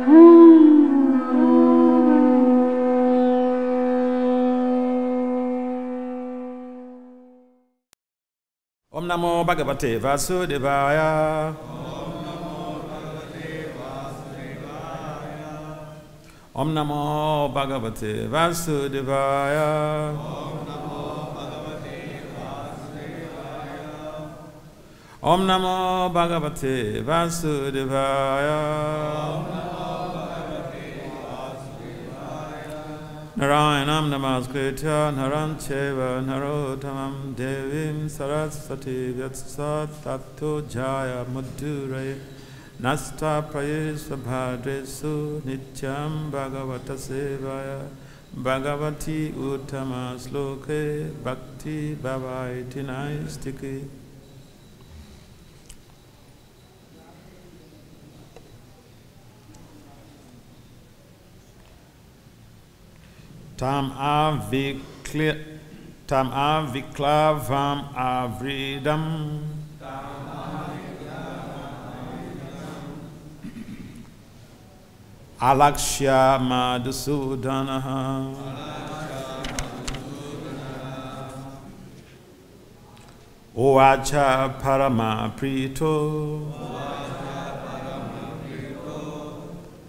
Om Namo Bhagavate Vasudevaya. Om Namo Bhagavate Vasudevaya. Om Namo Bhagavate Vasudevaya. Narayanam namaskritya naram cheva narottamam devim saraswati vyasat tato jaya madhuraya nasta prayesva bhadresu nityam bhagavata sevaya bhagavati uttama sloke bhakti bhavaiti naistiki. Tam aviklavam avridam alakshya madhusudanaha ovacha parama prito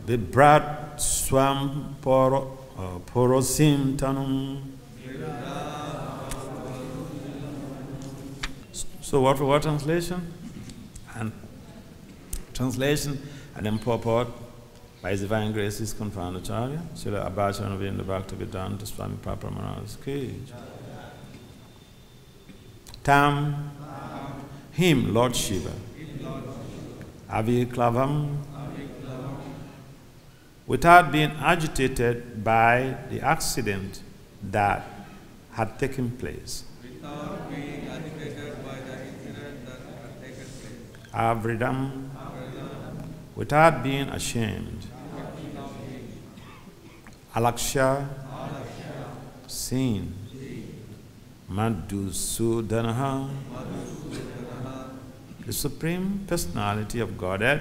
vibrat swam porosim tanum. So word for word translation and then purport by His Divine Grace ISKCON Acharya Srila Abhacharya Vrindavan Bhakti-Vedanta Swami Papa Maharaj ki. Tam, him, Lord Shiva. Aviklavam, without being agitated by the accident that had taken place. Avridam, without being ashamed. Alaksha, seen. Madhusudanaha, the Supreme Personality of Godhead,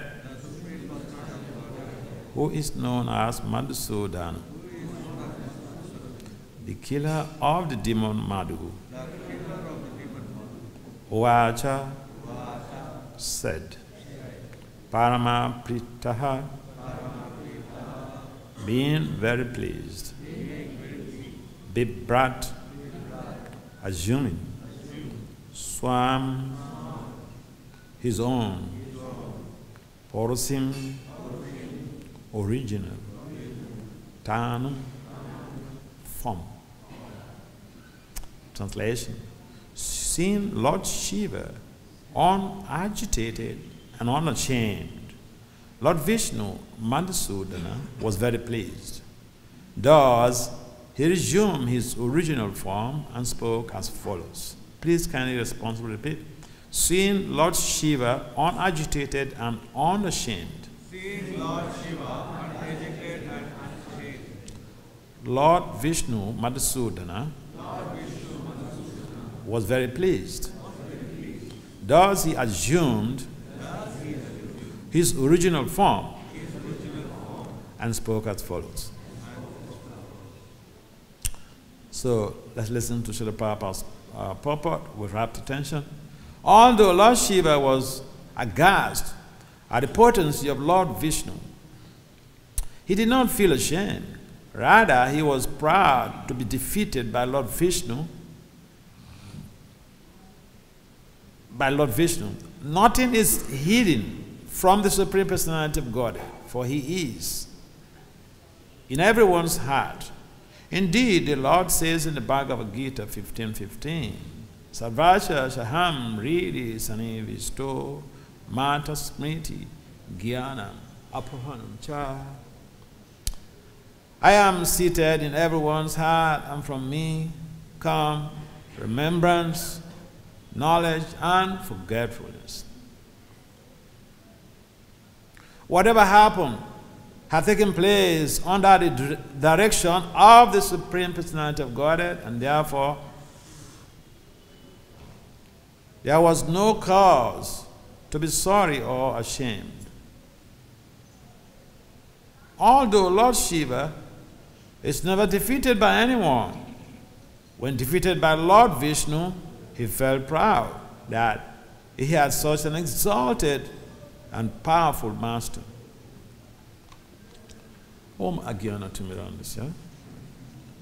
who is known as Madhusudana, the killer of the demon Madhu. Uvacha said, Parama Pritaha, being very pleased. Bibrat, assuming. Swam, his own. Porosim, original. Tanam, form. Translation. Seeing Lord Shiva unagitated and unashamed, Lord Vishnu, Madhusudana, was very pleased. Thus, he resumed his original form and spoke as follows. Please kindly responsibly repeat. Seeing Lord Shiva unagitated and unashamed. Seeing Lord Shiva unagitated and unashamed. Lord Vishnu, Madhusudana, was very pleased. Thus he assumed his original form and spoke as follows. So let's listen to Srila Prabhupada's purport with rapt attention. Although Lord Shiva was aghast at the potency of Lord Vishnu, he did not feel ashamed. Rather, he was proud to be defeated by Lord Vishnu. Nothing is hidden from the Supreme Personality of Godhead, for He is in everyone's heart. Indeed, the Lord says in the Bhagavad-Gita 15:15, Sarvasha Shaham Ridi Sanivisto Mata Smriti Gyanam Apohanam Cha. I am seated in everyone's heart, and from me come remembrance, knowledge, and forgetfulness. Whatever happened had taken place under the direction of the Supreme Personality of Godhead, and therefore there was no cause to be sorry or ashamed. although Lord Shiva is never defeated by anyone, when defeated by Lord Vishnu, he felt proud that he had such an exalted and powerful master. Om Agyana Timirandasya,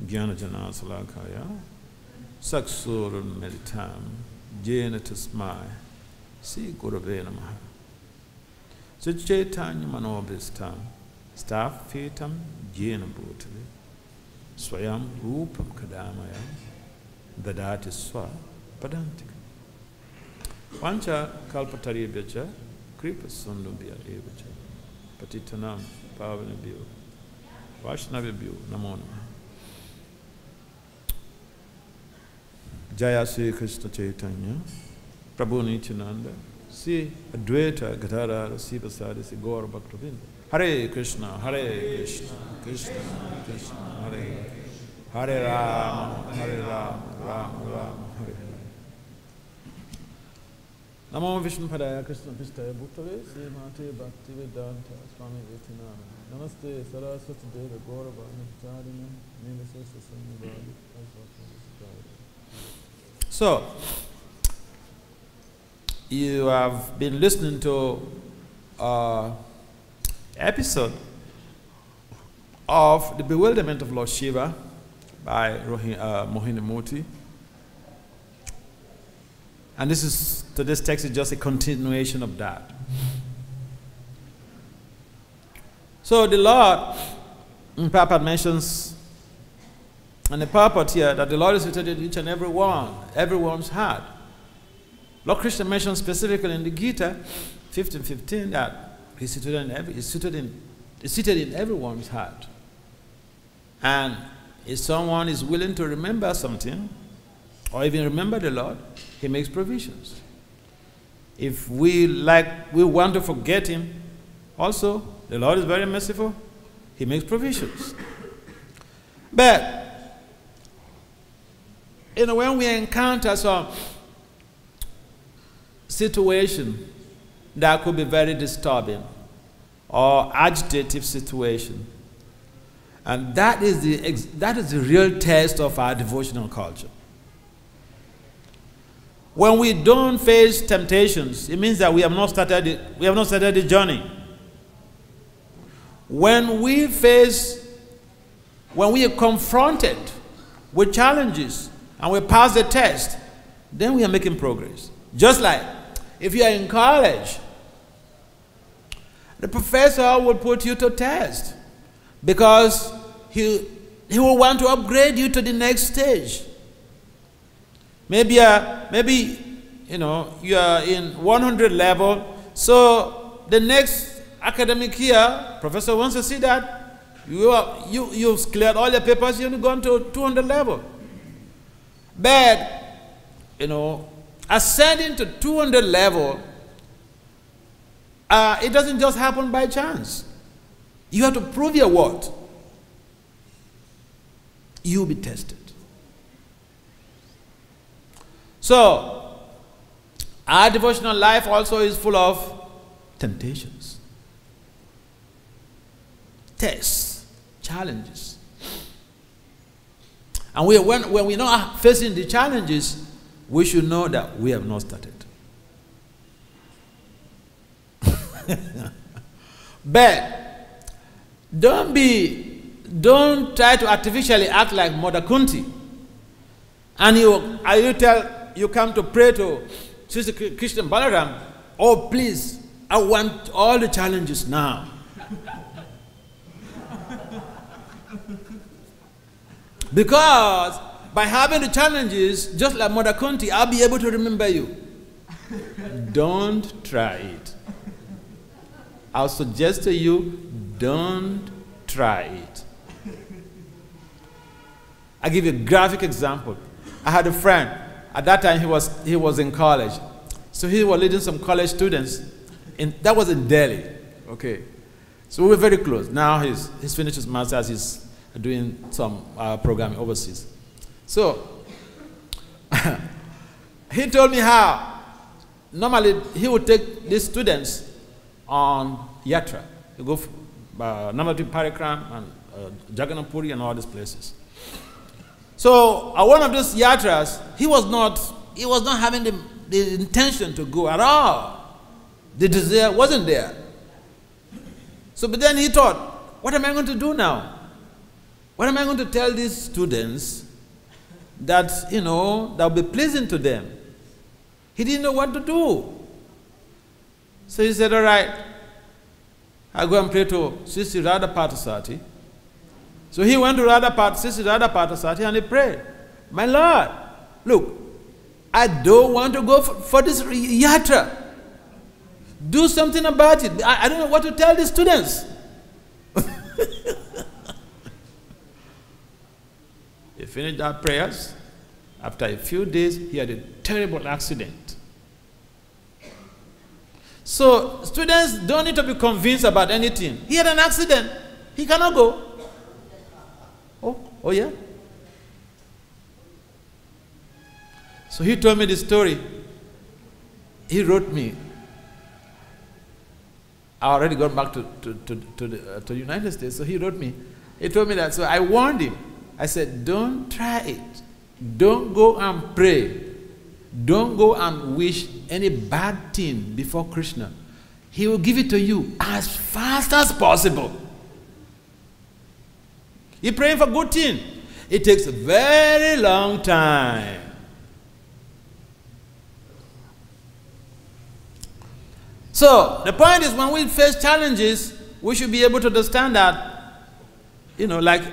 Gyana Jana Salakaya, Saksurun Meditam, Jena Tasmai, Si Gurave Namaha. Chaitanya Manobhistam, Stafetam, Jena Bhutali, Swayam Rupam Kadamaya, Dadati Swa Padantika. Pancha Kalpataribhyacha, Kripa Sundubhya Evacha, Patitanam Pavanabhyo, Vaishnavibhyo, Namo Namaha. Jaya Sri Krishna Chaitanya, Prabhu Nityananda, Sri Advaita Gadadhara Sivasadi Sri Gaura Bhaktavinda. Hare Krishna, Krishna Krishna, Hare Hare Rama, Rama Rama, Hare Hare. Namo Vishnu Padaya Krishna Pistaya Bhuttave, Sri Mate Bhakti Vedanta, Swami Vetinana. Namaste Saraswati Deva Gaura Bhakti, Namaste Sasana. So, you have been listening to episode of The Bewilderment of Lord Shiva by Mohini Murthy. And today's text is just a continuation of that. So the Lord, Papa mentions, and the purport here, that the Lord is seated in each and every one, everyone's heart. Lord Krishna mentions specifically in the Gita 15:15 that he's seated in everyone's heart. And if someone is willing to remember something, or even remember the Lord, he makes provisions. If we want to forget him, also, the Lord is very merciful, he makes provisions. But when we encounter some situation that could be very disturbing or agitative situation, and that is the real test of our devotional culture. When we don't face temptations, it means that we have not started the journey. When we are confronted with challenges and we pass the test, then we are making progress. Just like if you are in college, the professor will put you to test because he will want to upgrade you to the next stage. Maybe you are in 100 level, so the next academic year, professor wants to see that you've cleared all your papers, you've gone to 200 level. But, ascending to 200 level, it doesn't just happen by chance. You have to prove your worth. You'll be tested. So, our devotional life also is full of temptations, tests, challenges. And when we're not facing the challenges, we should know that we have not started. But don't try to artificially act like Mother Kunti. And you come to pray to Sister Krishna Balaram, oh please, I want all the challenges now. Because by having the challenges, just like Mother Kunti, I'll be able to remember you. Don't try it. I'll suggest to you, don't try it. I'll give you a graphic example. I had a friend. At that time, he was in college. So he was leading some college students. That was in Delhi. Okay. So we were very close. Now he's finished his master's. He's doing some programming overseas. So he told me how normally he would take these students on yatra. He go Navati Parikram and Jagannath Puri and all these places. So one of those yatras, he was not having the intention to go at all. The desire wasn't there. So, but then he thought, what am I going to do now? What am I going to tell these students that, that will be pleasing to them? He didn't know what to do. So he said, all right, I'll go and pray to Sister Radha Parthasati. So he went to Sister Radha Parthasati and he prayed, my Lord, look, I don't want to go for this yatra. Do something about it. I don't know what to tell the students. He finished our prayers. After a few days, he had a terrible accident. So students don't need to be convinced about anything. He had an accident. He cannot go. Oh yeah? So he told me the story. He wrote me. I already got back to the United States, so he wrote me. He told me that. So I warned him. I said, don't try it. Don't go and pray. Don't go and wish any bad thing before Krishna. He will give it to you as fast as possible. You're praying for good thing. It takes a very long time. So the point is, when we face challenges, we should be able to understand that, like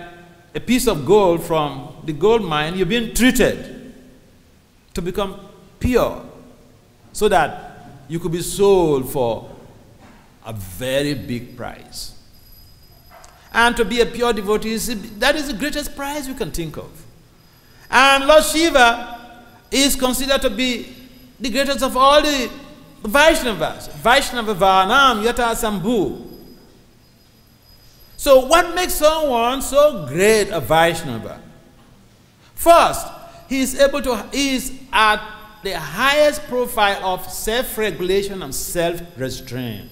a piece of gold from the gold mine, you're being treated to become pure so that you could be sold for a very big price. And to be a pure devotee, that is the greatest prize you can think of. And Lord Shiva is considered to be the greatest of all the Vaishnavas. Vaishnava Varnam Yata Sambhu. So what makes someone so great a Vaishnava? First, he is at the highest profile of self-regulation and self-restraint.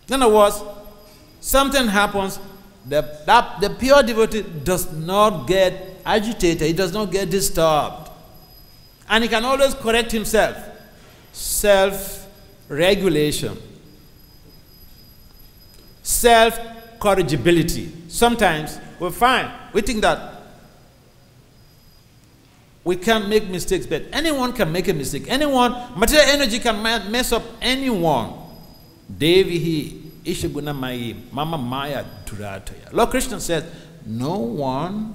In other words, something happens, the pure devotee does not get agitated, he does not get disturbed. And he can always correct himself. Self-regulation. Self-corrigibility. Sometimes we think that we can't make mistakes, but anyone can make a mistake. Material energy can mess up anyone. Devihi Ishaguna Mai Mama Maya Durataya. Lord Krishna says, no one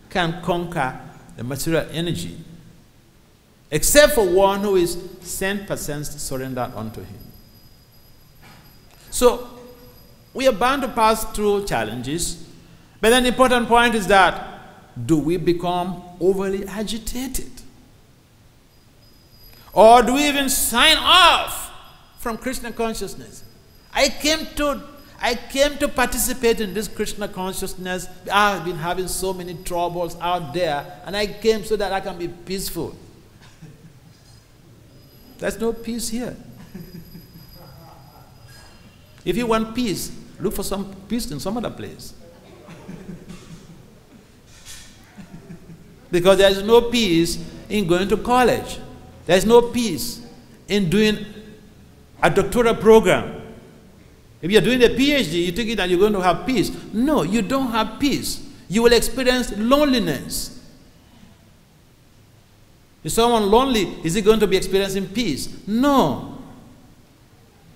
can conquer the material energy except for one who is 100% surrendered unto him. So, we are bound to pass through challenges, but an important point is that, do we become overly agitated? Or do we even sign off from Krishna consciousness? I came to participate in this Krishna consciousness. I've been having so many troubles out there, and I came so that I can be peaceful. There's no peace here. If you want peace, look for some peace in some other place. Because there is no peace in going to college. There is no peace in doing a doctoral program. If you're doing a PhD, you think that you're going to have peace. No, you don't have peace. You will experience loneliness. Is someone lonely? Is he going to be experiencing peace? No.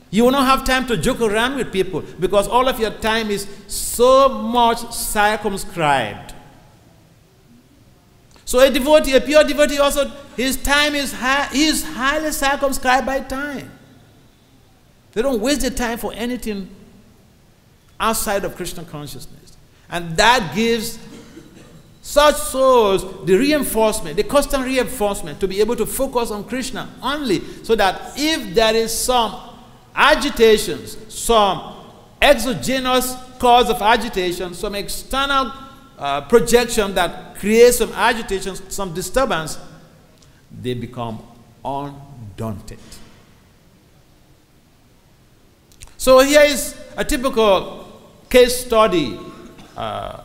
You will not have time to joke around with people because all of your time is so much circumscribed. So a devotee, a pure devotee also, his time is highly circumscribed by time. They don't waste their time for anything outside of Krishna consciousness. And that gives such souls the reinforcement, the constant reinforcement to be able to focus on Krishna only, so that if there is some agitations, some exogenous cause of agitation, some external projection that creates some agitation, some disturbance, they become undaunted. So here is a typical case study,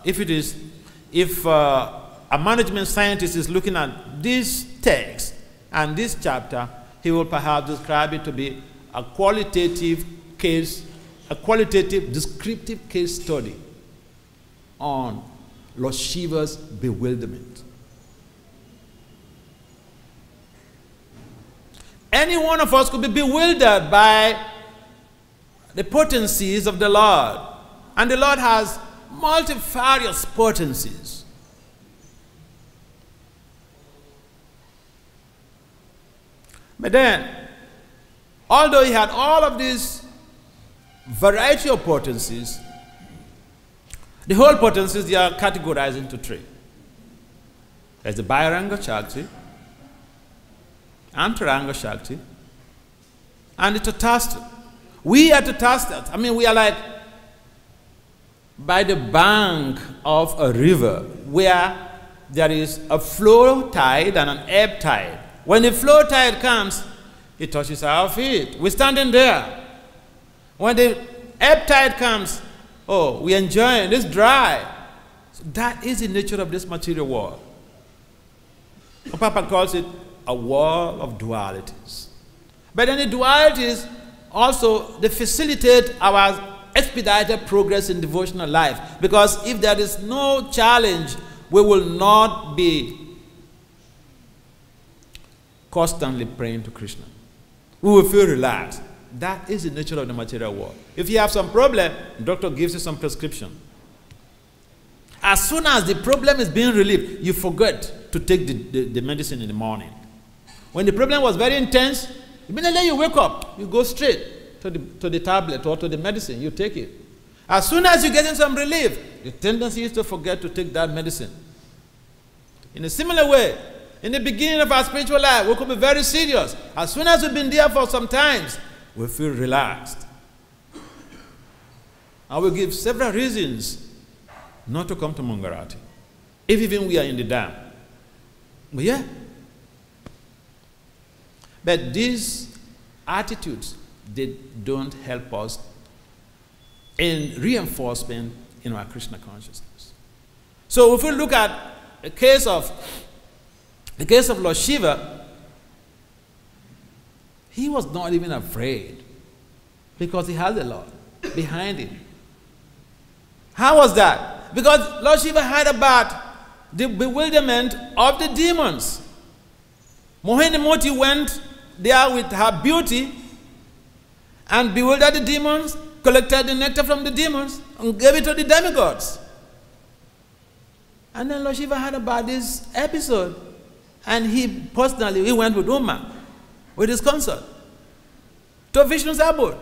if a management scientist is looking at this text and this chapter, he will perhaps describe it to be a qualitative descriptive case study on Lord Shiva's bewilderment. Any one of us could be bewildered by the potencies of the Lord. And the Lord has multifarious potencies. But then, although he had all of these variety of potencies, the whole potencies, they are categorized into three. There's the Bahiranga Shakti, Antaranga Shakti, and the Tatastha. We are Tatastha. I mean, we are like by the bank of a river where there is a flow tide and an ebb tide. When the flow tide comes, it touches our feet. We're standing there. When the ebb tide comes, oh, we're enjoying, it's dry. So that is the nature of this material world. Papa calls it a world of dualities. But then the dualities also, they facilitate our expedited progress in devotional life. Because if there is no challenge, we will not be constantly praying to Krishna. We will feel relaxed. That is the nature of the material world. If you have some problem, the doctor gives you some prescription. As soon as the problem is being relieved, you forget to take the medicine in the morning. When the problem was very intense, immediately you wake up, you go straight to the tablet or to the medicine, you take it. As soon as you get in some relief, the tendency is to forget to take that medicine. In a similar way, in the beginning of our spiritual life, we could be very serious. As soon as we've been there for some times, we feel relaxed. I will give several reasons not to come to Mangarati, if even we are in the dam. But yeah. But these attitudes, they don't help us in reinforcement in our Krishna consciousness. So if we look at the case of Lord Shiva, he was not even afraid because he had the Lord behind him. How was that? Because Lord Shiva heard about the bewilderment of the demons. Mohini Moti went there with her beauty and bewildered the demons, collected the nectar from the demons, and gave it to the demigods. And then Lord Shiva heard about this episode, and he went with Uma, with his consort, to Vishnu's abode.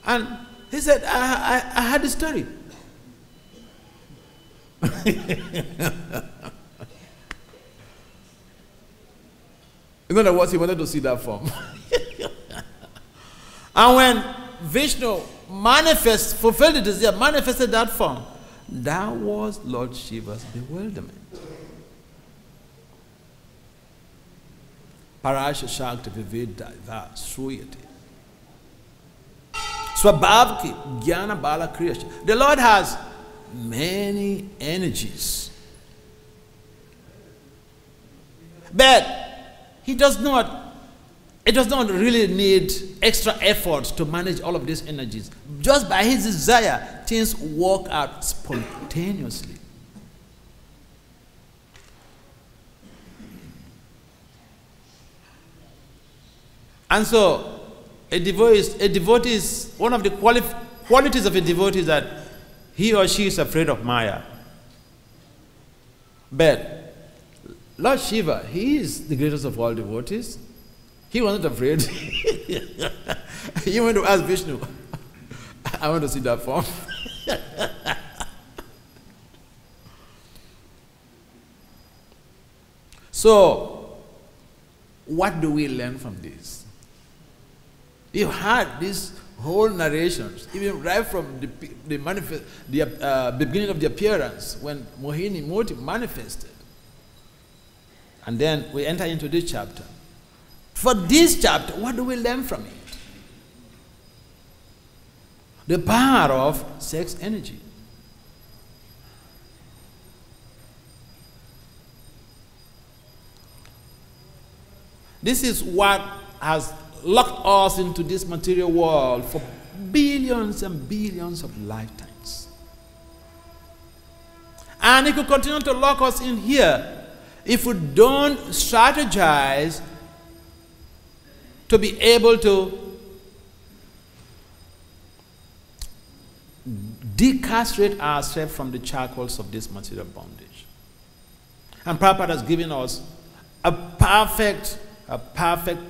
And he said, I had the story. In other words, he wanted to see that form. And when Vishnu fulfilled the desire, manifested that form, that was Lord Shiva's bewilderment. Parasha Shakti Vivedaiva Sruyati. Swabhavki Jnana Bala Kriyasha. The Lord has many energies. But it does not really need extra effort to manage all of these energies. Just by his desire, things work out spontaneously. And so, a devotee is one of the qualities of a devotee is that he or she is afraid of Maya. But Lord Shiva, he is the greatest of all devotees. He wasn't afraid. He went to ask Vishnu, I want to see that form. So, what do we learn from this? You had these whole narrations, even right from the beginning of the appearance, when Mohini Moti manifested. And then we enter into this chapter. For this chapter, what do we learn from it? The power of sex energy. This is what has locked us into this material world for billions and billions of lifetimes. And it could continue to lock us in here if we don't strategize to be able to decastrate ourselves from the charcoals of this material bondage. And Prabhupada has given us a perfect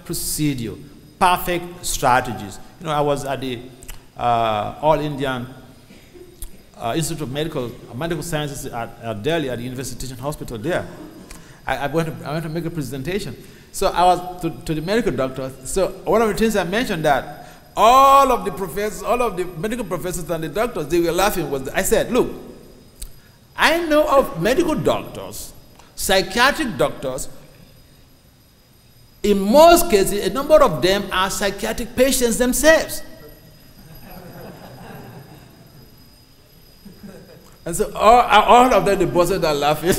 procedure, perfect strategies. You know, I was at the All Indian Institute of Medical Sciences at Delhi, at the University Teaching Hospital there. I went to make a presentation. So I was to the medical doctor. So one of the things I mentioned that all of the professors, all of the medical professors and the doctors, they were laughing. I said, look, I know of medical doctors, psychiatric doctors. In most cases, a number of them are psychiatric patients themselves. And so all of them, the bosses are laughing.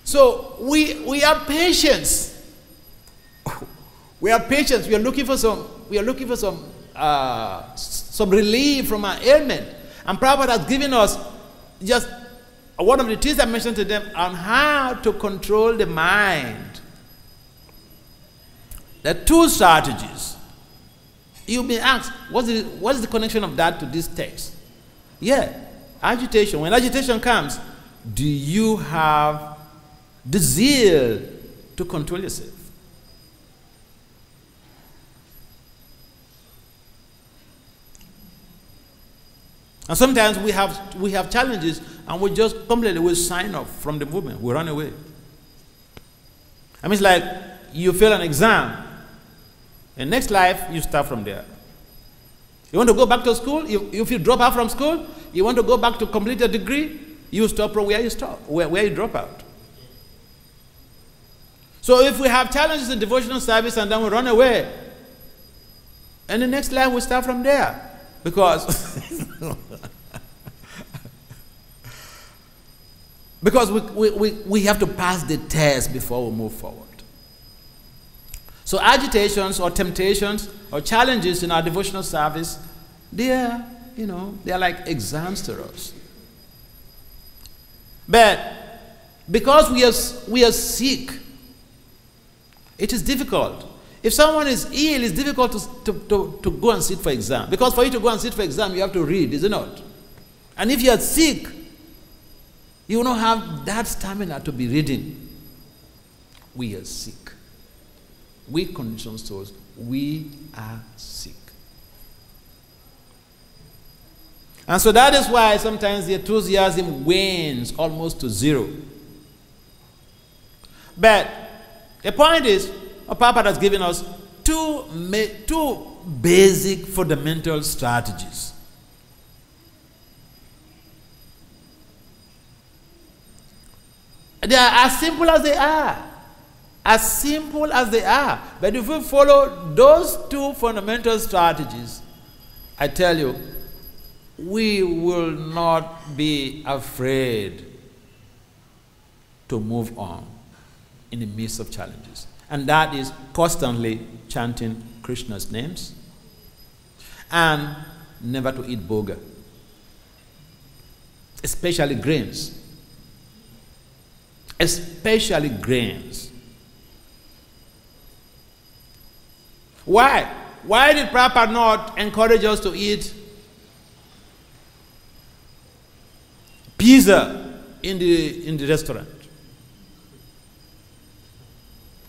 So we are patients. We are patients. We are looking for some relief from our ailment. And Prabhupada has given us just one of the things I mentioned to them on how to control the mind. There are two strategies. You'll be asked, what is the connection of that to this text? Yeah, agitation. When agitation comes, do you have the zeal to control yourself? And sometimes we have challenges and we just completely sign off from the movement. We run away. I mean, it's like you fail an exam. In next life, you start from there. You want to go back to school? If you drop out from school, you want to go back to complete a degree, you stop from where you stop, where you drop out. So if we have challenges in devotional service and then we run away, and the next life we start from there. Because we have to pass the test before we move forward. So agitations or temptations or challenges in our devotional service, they are like exams to us. But because we are sick, it is difficult. If someone is ill, it's difficult to go and sit for exam. Because for you to go and sit for exam, you have to read, is it not? And if you are sick, you will not have that stamina to be reading. We are sick. Weak conditions to us. We are sick. And so that is why sometimes the enthusiasm wanes almost to zero. But the point is, Prabhupada has given us two basic fundamental strategies. They are as simple as they are. As simple as they are. But if we follow those two fundamental strategies, I tell you, we will not be afraid to move on in the midst of challenges. And that is constantly chanting Krishna's names and never to eat boga, especially grains. Especially grains. Why? Why did Prabhupada not encourage us to eat pizza in the restaurant?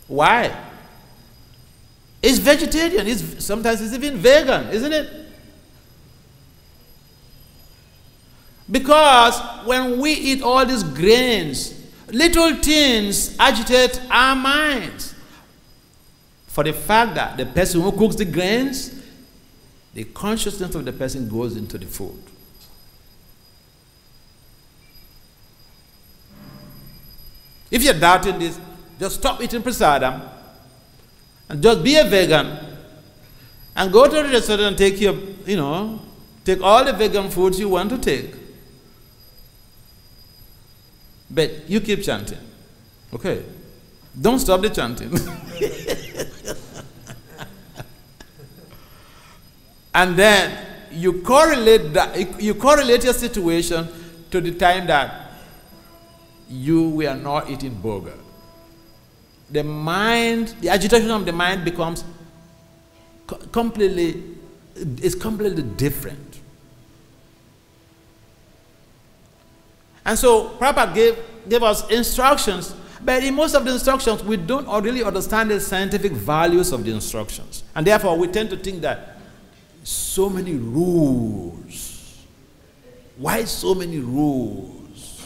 Why? It's vegetarian. Sometimes it's even vegan, isn't it? Because when we eat all these grains, little things agitate our minds. For the fact that the person who cooks the grains, the consciousness of the person goes into the food. If you're doubting this, just stop eating prasadam and just be a vegan. And go to the restaurant and take your, take all the vegan foods you want to take. But you keep chanting. Okay? Don't stop the chanting. And then you correlate your situation to the time that you were not eating burger. The agitation of the mind becomes completely different. And so Prabhupada gave us instructions, but in most of the instructions we don't really understand the scientific values of the instructions. And therefore we tend to think that so many rules. Why so many rules?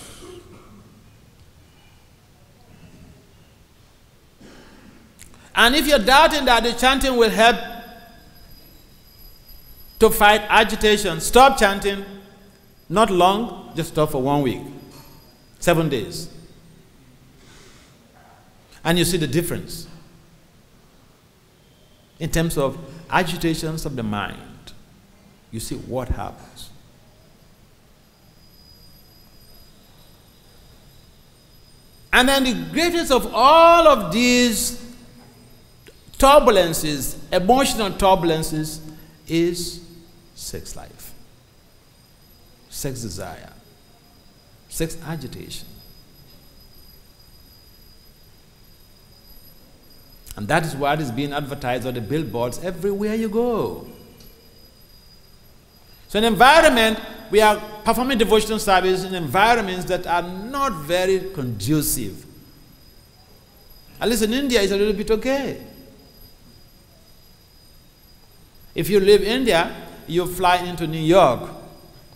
And if you're doubting that the chanting will help to fight agitation, stop chanting. Not long, just stop for 1 week, 7 days. And you see the difference in terms of agitations of the mind. You see what happens. And then the greatest of all of these turbulences, emotional turbulences, is sex life, sex desire, sex agitation. And that is what is being advertised on the billboards everywhere you go. So in environment, we are performing devotional service in environments that are not very conducive. At least in India, it's a little bit okay. If you leave India, you fly into New York.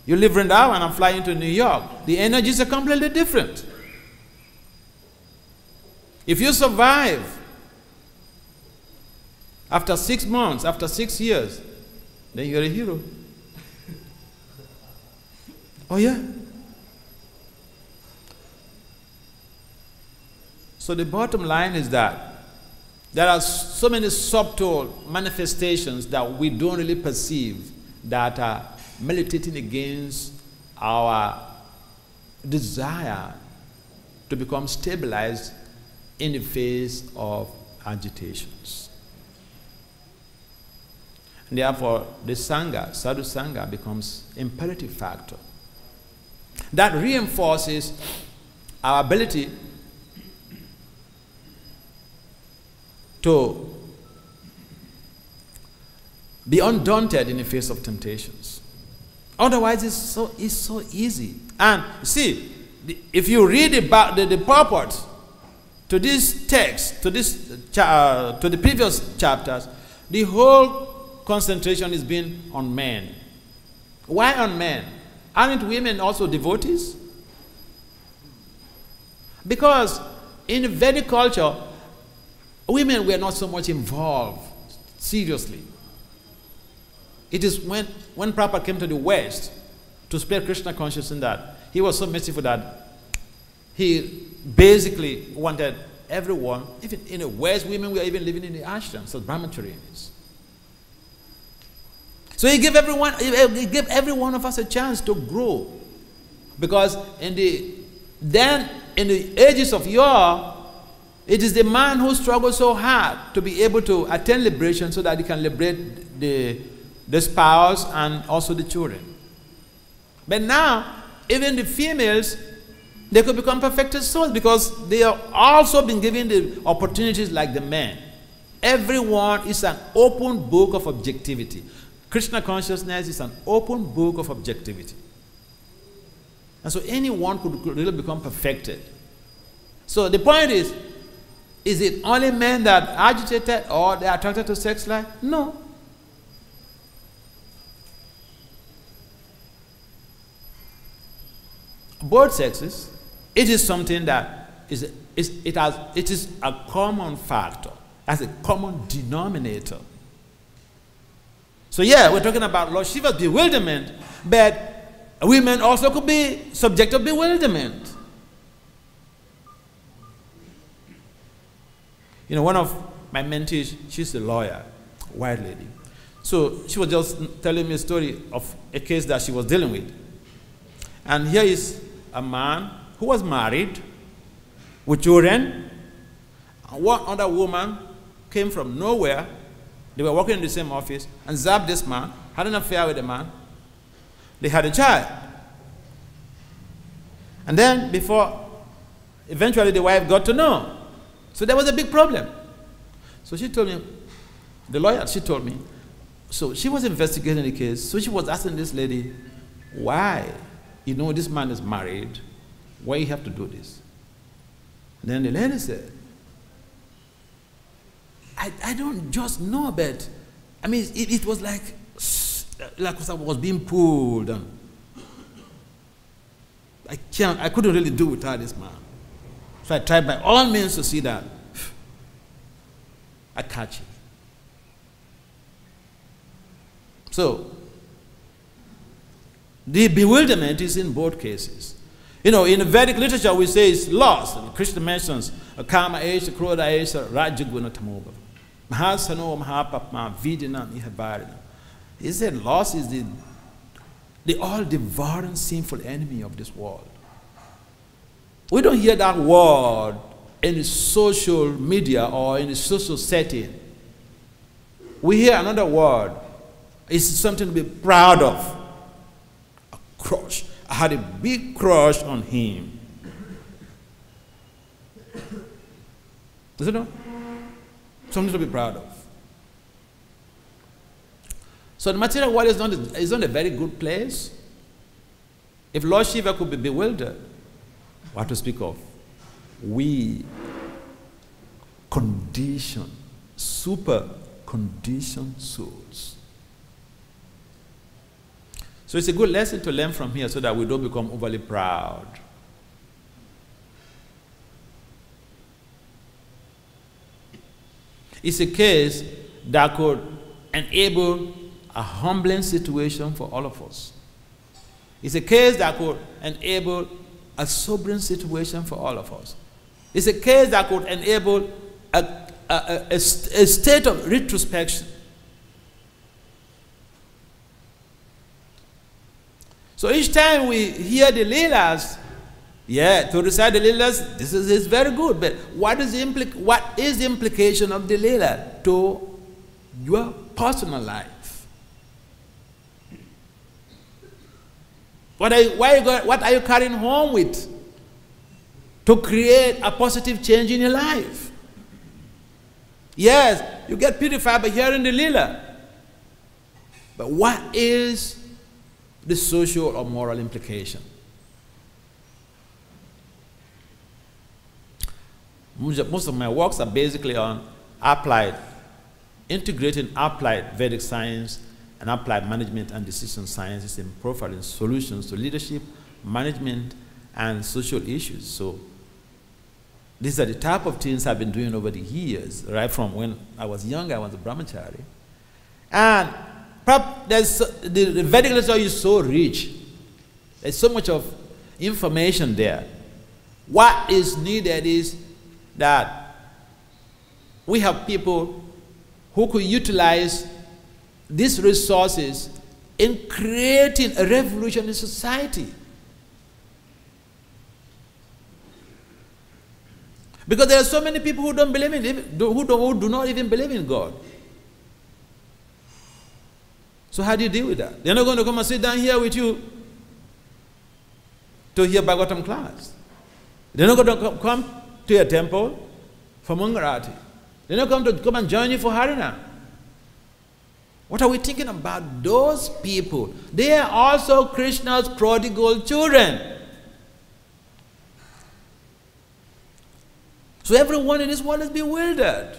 You live in Vrindavan and fly into New York. The energies are completely different. If you survive after 6 months, after 6 years, then you're a hero. Oh yeah? So the bottom line is that there are so many subtle manifestations that we don't really perceive that are militating against our desire to become stabilized in the face of agitations. And therefore, the Sangha, Sadhu Sangha, becomes imperative factor. That reinforces our ability to be undaunted in the face of temptations. Otherwise, it's so easy. And see, if you read about the purport to this text, to the previous chapters, the whole concentration is being on men. Why on men? Aren't women also devotees? Because in the Vedic culture, women were not so much involved seriously. It is when Prabhupada came to the West to spread Krishna consciousness that he was so merciful that he basically wanted everyone, even in the West, women were even living in the ashrams, so brahmacharis. So he gave every one of us a chance to grow. Because in the ages of yore, it is the man who struggles so hard to be able to attain liberation so that he can liberate the spouse and also the children. But now, even the females, they could become perfected souls because they have also been given the opportunities like the men. Everyone is an open book of objectivity. Krishna consciousness is an open book of objectivity. And so anyone could really become perfected. So the point is it only men that are agitated or they are attracted to sex life? No. Both sexes, it is something that it is a common factor, as a common denominator. So yeah, we're talking about Lord Shiva's bewilderment, but women also could be subject to bewilderment. You know, one of my mentees, she's a lawyer, white lady. So she was just telling me a story of a case that she was dealing with. And here is a man who was married with children. And one other woman came from nowhere. They were working in the same office and zapped this man, had an affair with the man. They had a child. And then eventually the wife got to know. So there was a big problem. So she told me, the lawyer, she told me, so she was investigating the case. So she was asking this lady, why? You know, this man is married. Why you have to do this? And then the lady said, I don't just know, but I mean, it was like I was being pulled. And I couldn't really do without this man. So I tried by all means to see that I catch it. So, the bewilderment is in both cases. You know, in the Vedic literature, we say it's lost. And Krishna mentions Kama Esha, Krodha Esha, Rajaguna Tamoga. Mahasano, Mahapapma, Vidina, Ihabarina. He said loss is the all-devouring sinful enemy of this world. We don't hear that word in the social media or in the social setting. We hear another word. It's something to be proud of. A crush. I had a big crush on him. Does it know? Something to be proud of. So the material world is not a very good place. If Lord Shiva could be bewildered, what to speak of? We condition, super conditioned souls. So it's a good lesson to learn from here so that we don't become overly proud. It's a case that could enable a humbling situation for all of us. It's a case that could enable a sobering situation for all of us. It's a case that could enable a state of retrospection. So each time we hear the Leelas, yeah, to recite the Leelas, this is very good, but what is the implication of the Leela to your personal life? What are you carrying home with to create a positive change in your life? Yes, you get purified by hearing the Leela. But what is the social or moral implication? Most of my works are basically on integrating applied Vedic science and applied management and decision sciences in profiling solutions to leadership, management, and social issues. So these are the type of things I've been doing over the years, right from when I was young. I was a brahmachari. And the Vedic literature is so rich. There's so much of information there. What is needed is that we have people who could utilize these resources in creating a revolution in society. Because there are so many people who don't believe in who do not even believe in God. So how do you deal with that? They're not going to come and sit down here with you to hear Bhagavatam class. They're not going to come to your temple for Mangarati. They're not going to come and join you for Harina. What are we thinking about those people? They are also Krishna's prodigal children. So everyone in this world is bewildered.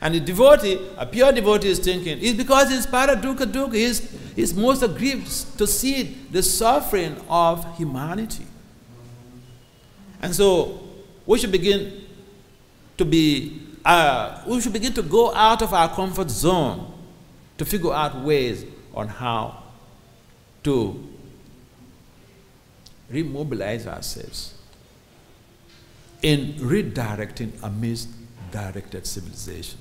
And the devotee, a pure devotee, is thinking, it's because he's para-dukkha-dukkha, he's most aggrieved to see the suffering of humanity. And so we should begin to go out of our comfort zone to figure out ways on how to remobilize ourselves in redirecting a misdirected civilization.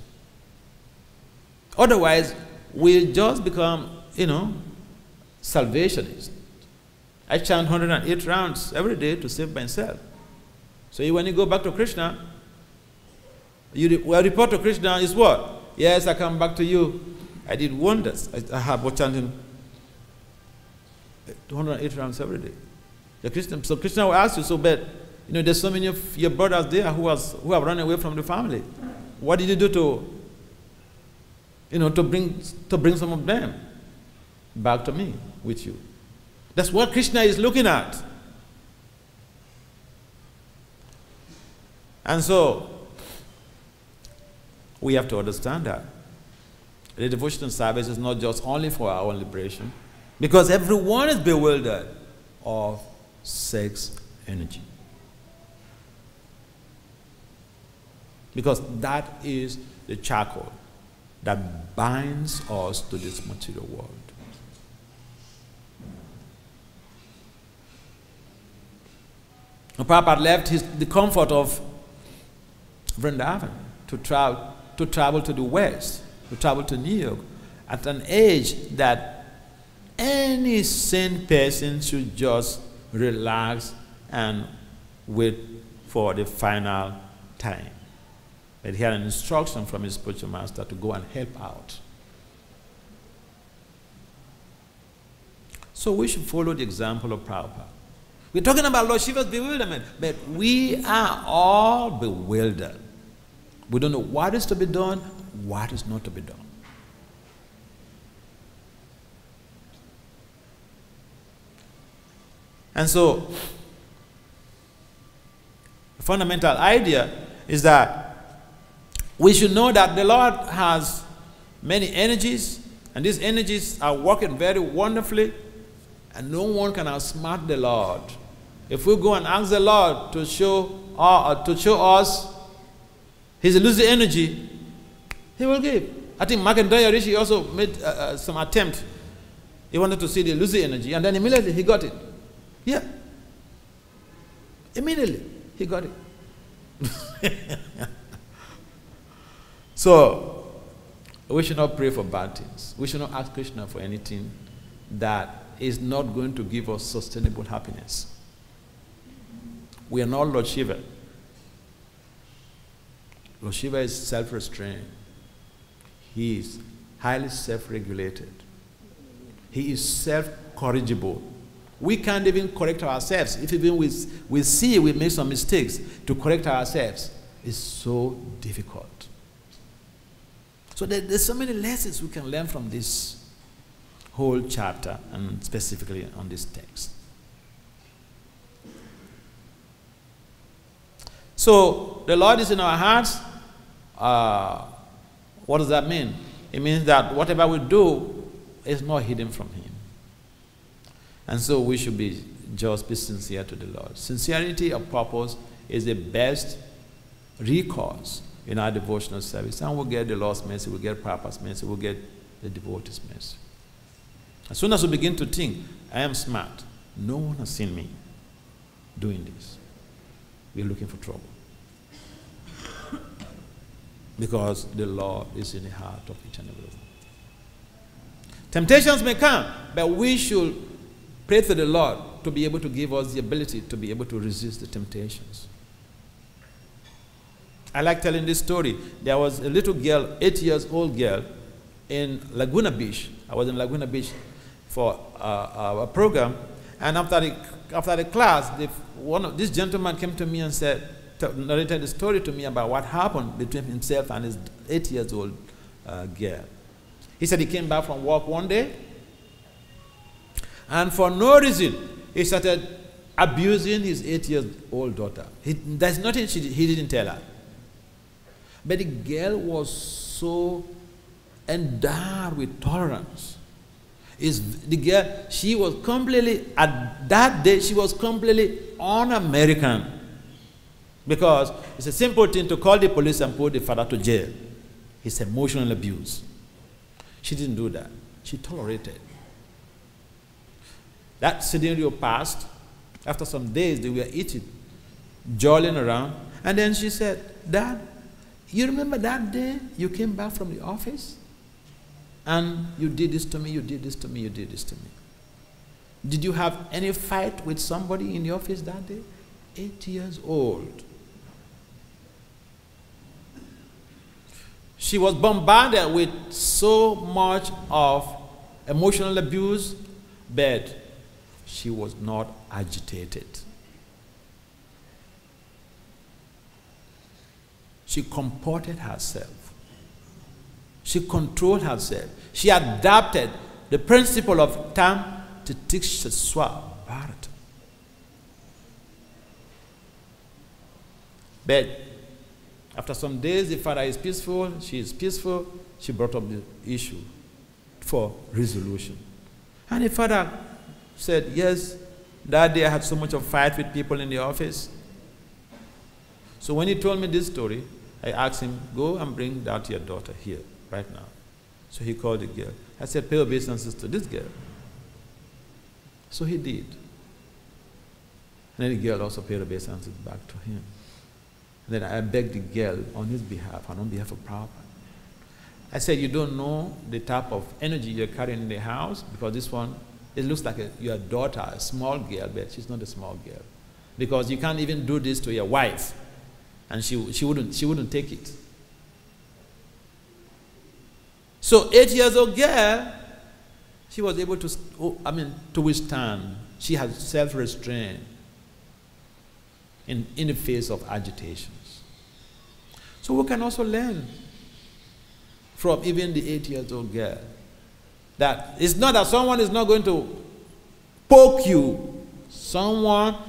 Otherwise, we'll just become, salvationists. I chant 108 rounds every day to save myself. So when you go back to Krishna, you report to Krishna is what? Yes, I come back to you. I did wonders. I have what chanting 208 rounds every day. So Krishna will ask you, so but there's so many of your brothers there who have run away from the family. What did you do to bring some of them back to me with you? That's what Krishna is looking at. And so we have to understand that the devotional service is not just only for our own liberation, because everyone is bewildered of sex energy. Because that is the charcoal that binds us to this material world. Prabhupada left the comfort of Vrindavan to travel to the West, to travel to New York, at an age that any sane person should just relax and wait for the final time. But he had an instruction from his spiritual master to go and help out. So we should follow the example of Prabhupada. We're talking about Lord Shiva's bewilderment, but we are all bewildered. We don't know what is to be done, what is not to be done. And so, the fundamental idea is that we should know that the Lord has many energies, and these energies are working very wonderfully, and no one can outsmart the Lord. If we go and ask the Lord to show us His elusive energy, He will give. I think Markandeya Rishi also made some attempt. He wanted to see the elusive energy, and then immediately he got it. Yeah. Immediately he got it. So, we should not pray for bad things. We should not ask Krishna for anything that is not going to give us sustainable happiness. We are not Lord Shiva. Lord Shiva is self-restrained. He is highly self-regulated. He is self-corrigible. We can't even correct ourselves. If even we see we make some mistakes, to correct ourselves is so difficult. So there's so many lessons we can learn from this whole chapter, and specifically on this text. So the Lord is in our hearts. What does that mean? It means that whatever we do is not hidden from Him. And so we should be sincere to the Lord. Sincerity of purpose is the best recourse in our devotional service. And we'll get the Lord's mercy, we'll get Prabhupada's mercy, we'll get the devotee's mercy. As soon as we begin to think, I am smart, no one has seen me doing this, we're looking for trouble. Because the Lord is in the heart of each and every one. Temptations may come, but we should pray to the Lord to be able to give us the ability to be able to resist the temptations. I like telling this story. There was a little girl, 8 years old girl, in Laguna Beach. I was in Laguna Beach for a program, and after the class, this gentleman came to me and narrated the story to me about what happened between himself and his 8 years old girl. He said he came back from work one day, and for no reason, he started abusing his 8 years old daughter. There's nothing he didn't tell her. But the girl was so endowed with tolerance. She was completely, at that day, she was completely un-American. Because it's a simple thing to call the police and put the father to jail. It's emotional abuse. She didn't do that. She tolerated. That scenario passed. After some days, they were eating, jolling around. And then she said, Dad, you remember that day you came back from the office? And you did this to me, you did this to me, you did this to me. Did you have any fight with somebody in the office that day? 8 years old. She was bombarded with so much of emotional abuse, but she was not agitated. She comported herself. She controlled herself. She adapted the principle of tam titikshya swa bharata. But after some days, the father is peaceful, she is peaceful. She brought up the issue for resolution. And the father said, yes, that day I had so much of fight with people in the office. So when he told me this story, I asked him, go and bring out your daughter here, right now. So he called the girl. I said, pay obeisances to this girl. So he did. And then the girl also paid obeisances back to him. And then I begged the girl on his behalf and on behalf of Prabhupada. I said, you don't know the type of energy you're carrying in the house, because this one, it looks like your daughter, a small girl, but she's not a small girl. Because you can't even do this to your wife, and she wouldn't take it. So 8 years old girl, she was able to withstand. She had self-restraint in the face of agitations. So we can also learn from even the 8 years old girl that it's not that someone is not going to poke you.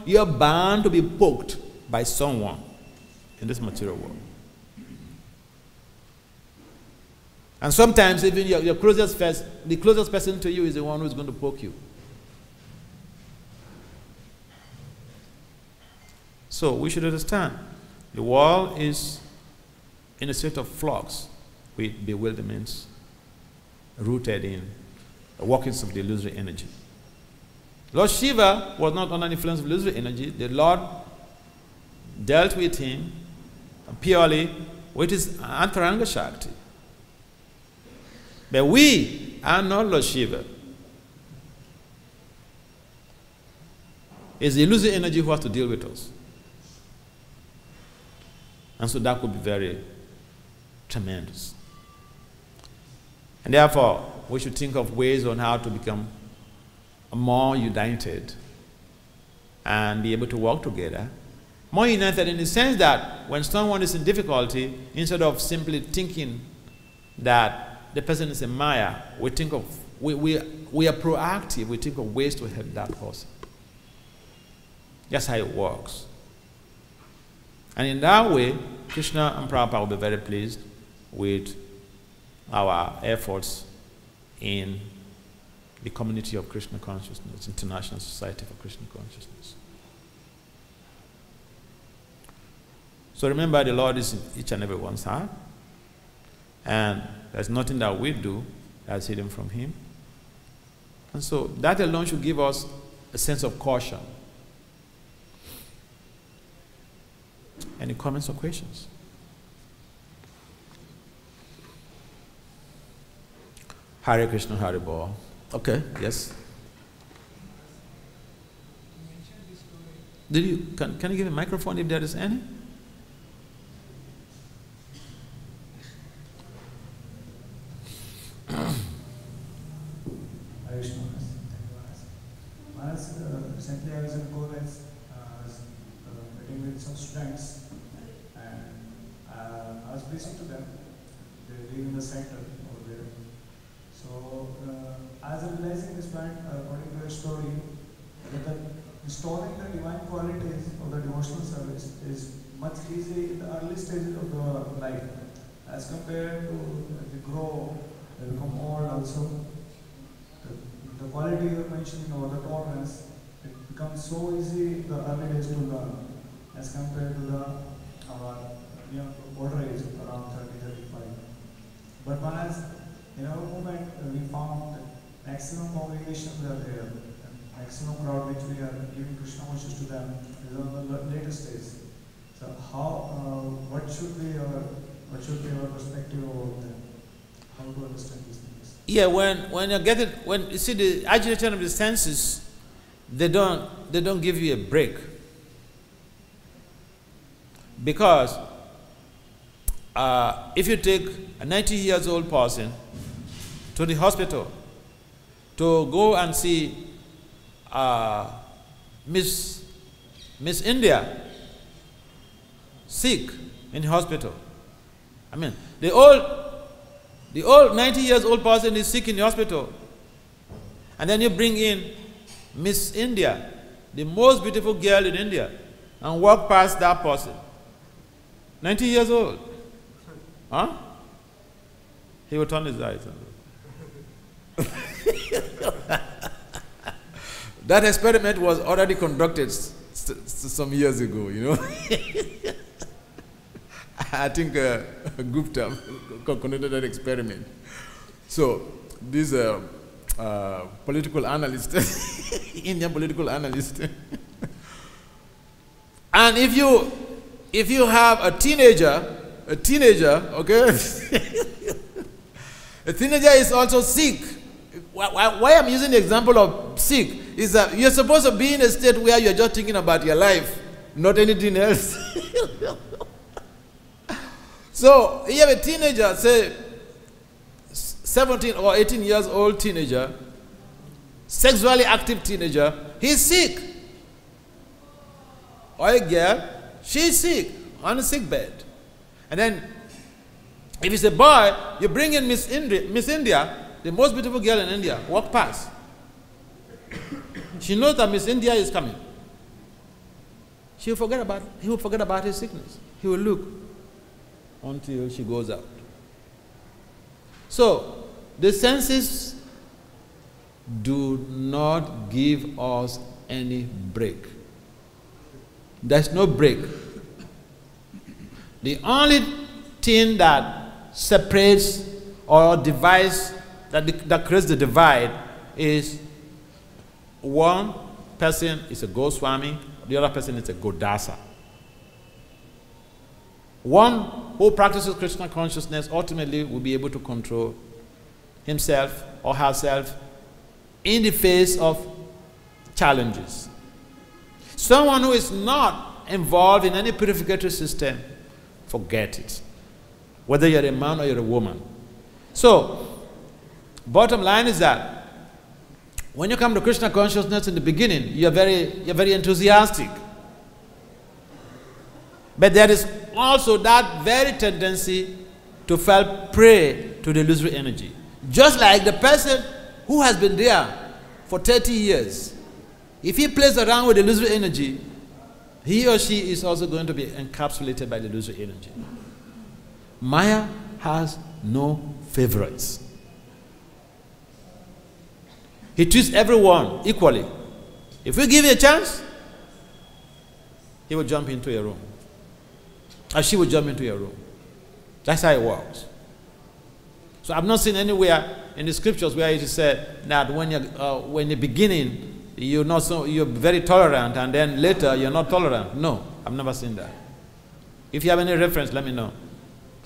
You're bound to be poked by someone in this material world. And sometimes even the closest person to you is the one who's going to poke you. So we should understand the world is in a state of flux with bewilderments rooted in the workings of the illusory energy. Lord Shiva was not under the influence of illusory energy. The Lord dealt with him purely with his Antaranga Shakti. But we are not Lord Shiva. It's the illusory energy who has to deal with us. And so that could be very tremendous. And therefore, we should think of ways on how to become more united and be able to work together. More united in the sense that when someone is in difficulty, instead of simply thinking that the person is a Maya, we think of, we are proactive, we think of ways to help that person. That's how it works. And in that way, Krishna and Prabhupada will be very pleased with our efforts in the community of Krishna consciousness, International Society for Krishna Consciousness. So remember, the Lord is in each and every one's heart, and there's nothing that we do that's hidden from Him. And so that alone should give us a sense of caution. Any comments or questions? Hare Krishna, Hare Bol. Okay, yes. Did you can you give a microphone if there is any? Recently I was in college, meeting with some students, and I was preaching to them. They live in the center over there. So as I'm realizing this point, according to your story, that installing the divine qualities of the devotional service is much easier in the early stages of the life, as compared to as you grow, you become old also. The quality you're mentioning, or the tolerance, it becomes so easy in the early days to learn, as compared to the older age, around 30, 35. But whereas in our movement, we found that maximum congregations are there, and maximum crowd which we are giving Krishna consciousness to them is on the later stage. So how, what should be our perspective about that? how to understand these things. Yeah, when you're getting, when you see the agitation of the senses, they don't give you a break. Because if you take a 90 years old person to the hospital to go and see Miss India sick in the hospital. I mean, the old 90 years old person is sick in the hospital, and then you bring in Miss India, the most beautiful girl in India, and walk past that person, 90 years old. Huh? He will turn his eyes. That experiment was already conducted some years ago, you know. I think Gupta conducted that experiment. So this political analyst, Indian political analyst, and if you have a teenager, okay, a teenager is also sick. Why I'm using the example of sick is that you're supposed to be in a state where you're just thinking about your life, not anything else. So you have a teenager, say 17 or 18 years old teenager, sexually active teenager, he's sick. Or a girl, she's sick, on a sick bed. And then if it's a boy, you bring in Miss India, the most beautiful girl in India, walk past. She knows that Miss India is coming. He will forget about his sickness. He will look until she goes out. So, the senses do not give us any break. There's no break. The only thing that separates or divides, that creates the divide, is one person is a Goswami, the other person is a Godasa. One who practices Krishna consciousness ultimately will be able to control himself or herself in the face of challenges. Someone who is not involved in any purificatory system, forget it. Whether you're a man or you're a woman. So, bottom line is that when you come to Krishna consciousness in the beginning, you're very enthusiastic. But there is also that very tendency to fall prey to the illusory energy. Just like the person who has been there for 30 years, if he plays around with the illusory energy, he or she is also going to be encapsulated by the illusory energy. Maya has no favorites. He treats everyone equally. If we give you a chance, he will jump into your room. Or she will jump into your room. That's how it works. So I've not seen anywhere in the scriptures where it is said that when in the beginning you're very tolerant and then later you're not tolerant. No, I've never seen that. If you have any reference, let me know.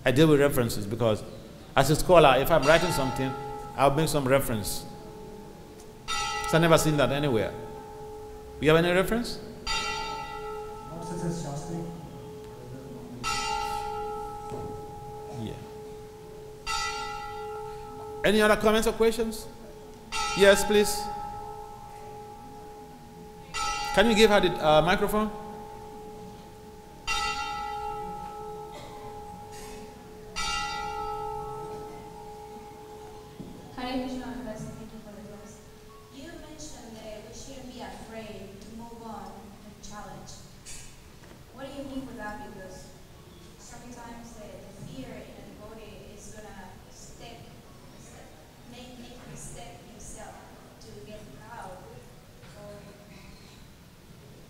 I deal with references because as a scholar, if I'm writing something, I'll bring some reference. So I've never seen that anywhere. You have any reference? Not such as Shastri. Yeah. Any other comments or questions? Yes, please. Can you give her the microphone? Hare Krishna, thank you for the class. You mentioned that we shouldn't be afraid to move on and challenge. What do you mean with that? Because sometimes the fear in the body is going to make you step yourself to get out. Or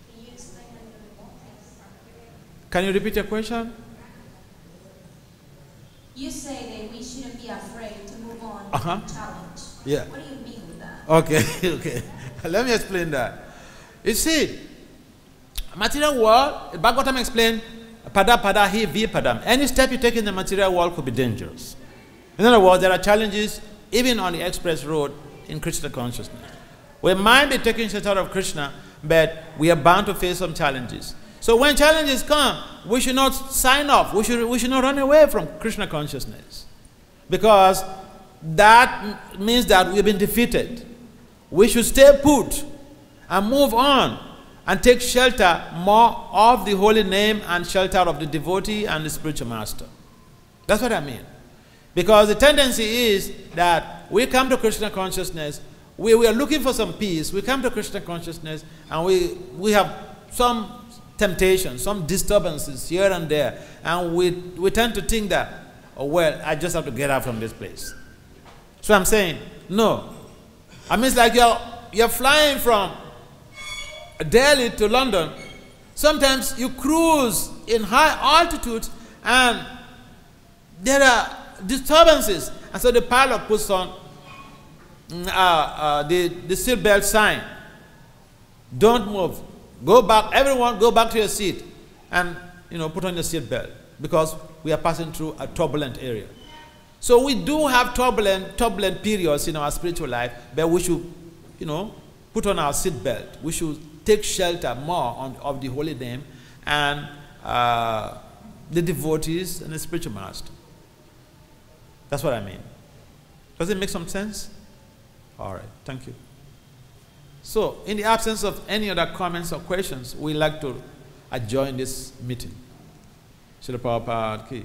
can you explain a little more, please? Can you repeat your question? You say that we shouldn't be afraid to move on and challenge. Yeah. What do you mean with that? Okay, okay. Let me explain that. You see, material world, Bhagavatam explained, pada pada hi vi padam. Any step you take in the material world could be dangerous. In other words, there are challenges even on the express road in Krishna consciousness. We might be taking shelter of Krishna, but we are bound to face some challenges. So when challenges come, we should not sign off. We should not run away from Krishna consciousness, because that means that we've been defeated. We should stay put and move on and take shelter more of the holy name and shelter of the devotee and the spiritual master. That's what I mean. Because the tendency is that we come to Krishna consciousness, we are looking for some peace, we come to Krishna consciousness and we have some temptations, some disturbances here and there, and we tend to think that, oh well, I just have to get out from this place. So I'm saying, no. I mean, it's like you're flying from Delhi to London. Sometimes you cruise in high altitudes and there are disturbances. And so the pilot puts on the seatbelt sign. Don't move. Go back. Everyone go back to your seat and put on your seatbelt, because we are passing through a turbulent area. So we do have turbulent periods in our spiritual life, but we should, put on our seatbelt. We should take shelter more of the holy name and the devotees and the spiritual master. That's what I mean. Does it make some sense? All right, thank you. So, in the absence of any other comments or questions, we'd like to adjourn this meeting. Srila Prabhupada ki.